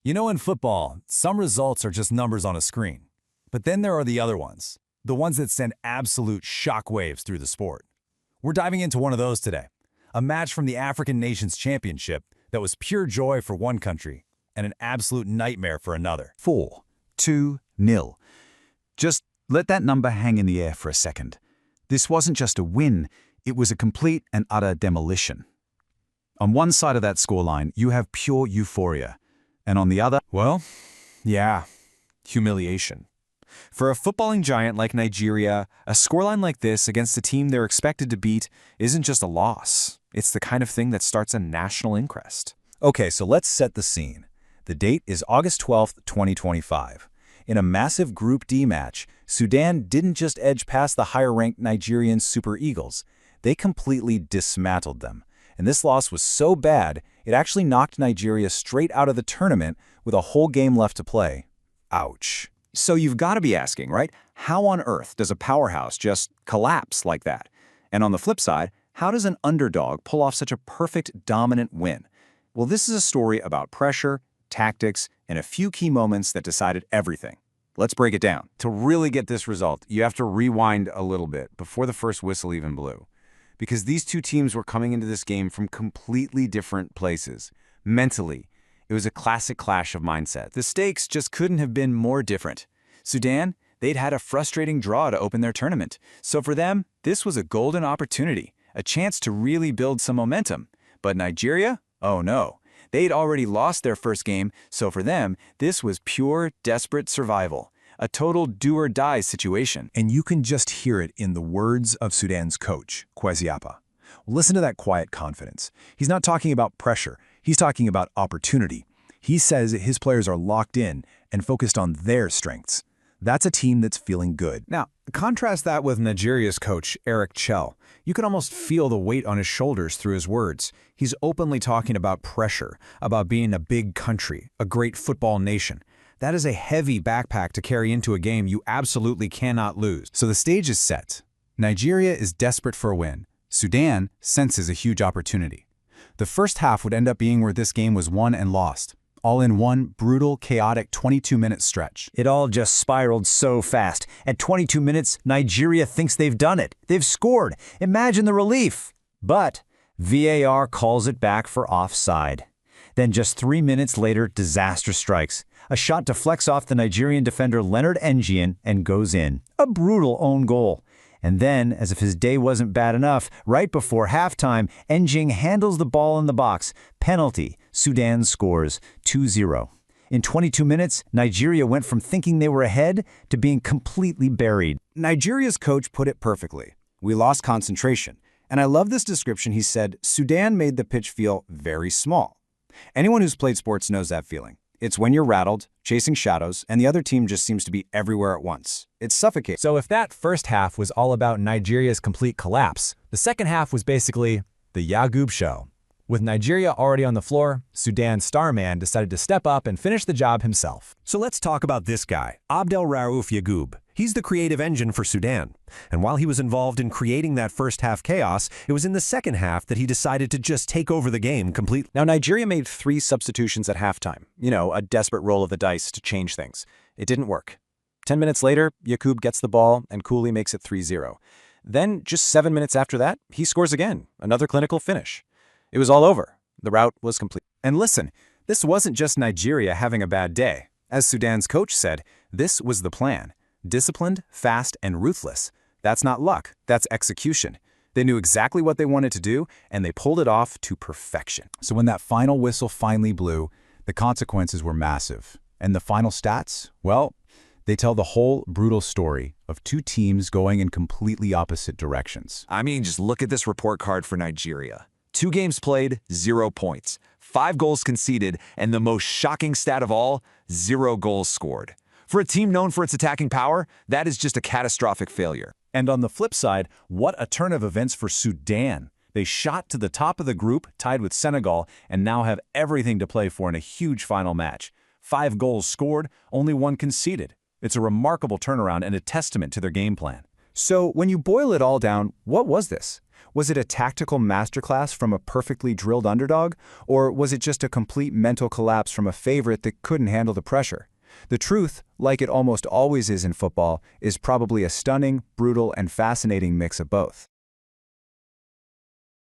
You know, in football, some results are just numbers on a screen. But then there are the other ones, the ones that send absolute shockwaves through the sport. We're diving into one of those today, a match from the African Nations Championship that was pure joy for one country and an absolute nightmare for another. 4-2-0. Just let that number hang in the air for a second. This wasn't just a win, it was a complete and utter demolition. On one side of that scoreline, you have pure euphoria, and on the other, Well, yeah, humiliation. For a footballing giant like Nigeria, a scoreline like this against a team they're expected to beat isn't just a loss. It's the kind of thing that starts a national inquest. Okay, so let's set the scene. The date is August 12th, 2025. In a massive Group D match, Sudan didn't just edge past the higher-ranked Nigerian Super Eagles. They completely dismantled them. And this loss was so bad, it actually knocked Nigeria straight out of the tournament with a whole game left to play. Ouch. So you've got to be asking, right? How on earth does a powerhouse just collapse like that? And on the flip side, how does an underdog pull off such a perfect, dominant win? Well, this is a story about pressure, tactics, and a few key moments that decided everything. Let's break it down. To really get this result, you have to rewind a little bit before the first whistle even blew. Because these two teams were coming into this game from completely different places. Mentally, it was a classic clash of mindsets. The stakes just couldn't have been more different. Sudan, they'd had a frustrating draw to open their tournament. So for them, this was a golden opportunity, a chance to really build some momentum. But Nigeria? Oh no. They'd already lost their first game, so for them, this was pure, desperate survival. A total do-or-die situation. And you can just hear it in the words of Sudan's coach, Kwesiapa. Listen to that quiet confidence. He's not talking about pressure. He's talking about opportunity. He says his players are locked in and focused on their strengths. That's a team that's feeling good. Now, contrast that with Nigeria's coach, Eric Chell. You can almost feel the weight on his shoulders through his words. He's openly talking about pressure, about being a big country, a great football nation. That is a heavy backpack to carry into a game you absolutely cannot lose. So the stage is set. Nigeria is desperate for a win. Sudan senses a huge opportunity. The first half would end up being where this game was won and lost, all in one brutal, chaotic 22-minute stretch. It all just spiraled so fast. At 22 minutes, Nigeria thinks they've done it. They've scored. Imagine the relief. But VAR calls it back for offside. Then just 3 minutes later, disaster strikes. A shot deflects off the Nigerian defender Leonard Ngian and goes in. A brutal own goal. And then, as if his day wasn't bad enough, right before halftime, Ngian handles the ball in the box. Penalty. Sudan scores 2-0. In 22 minutes, Nigeria went from thinking they were ahead to being completely buried. Nigeria's coach put it perfectly. We lost concentration. And I love this description. He said, Sudan made the pitch feel very small. Anyone who's played sports knows that feeling. It's when you're rattled, chasing shadows, and the other team just seems to be everywhere at once. It's suffocating. So if that first half was all about Nigeria's complete collapse, the second half was basically the Yagoub show. With Nigeria already on the floor, Sudan's star man decided to step up and finish the job himself. So let's talk about this guy, Abdelraouf Yagoub. He's the creative engine for Sudan. And while he was involved in creating that first half chaos, it was in the second half that he decided to just take over the game completely. Now, Nigeria made 3 substitutions at halftime. You know, a desperate roll of the dice to change things. It didn't work. 10 minutes later, Yagoub gets the ball and coolly makes it 3-0. Then, just 7 minutes after that, he scores again, another clinical finish. It was all over. The rout was complete. And listen, this wasn't just Nigeria having a bad day. As Sudan's coach said, this was the plan. Disciplined, fast, and ruthless. That's not luck, that's execution. They knew exactly what they wanted to do, and they pulled it off to perfection. So when that final whistle finally blew, the consequences were massive. And the final stats? Well, they tell the whole brutal story of two teams going in completely opposite directions. I mean, just look at this report card for Nigeria. 2 games played, 0 points. 5 goals conceded, and the most shocking stat of all, 0 goals scored. For a team known for its attacking power, that is just a catastrophic failure. And on the flip side, what a turn of events for Sudan. They shot to the top of the group, tied with Senegal, and now have everything to play for in a huge final match. 5 goals scored, only 1 conceded. It's a remarkable turnaround and a testament to their game plan. So when you boil it all down, what was this? Was it a tactical masterclass from a perfectly drilled underdog, or was it just a complete mental collapse from a favorite that couldn't handle the pressure? The truth, like it almost always is in football, is probably a stunning, brutal, and fascinating mix of both.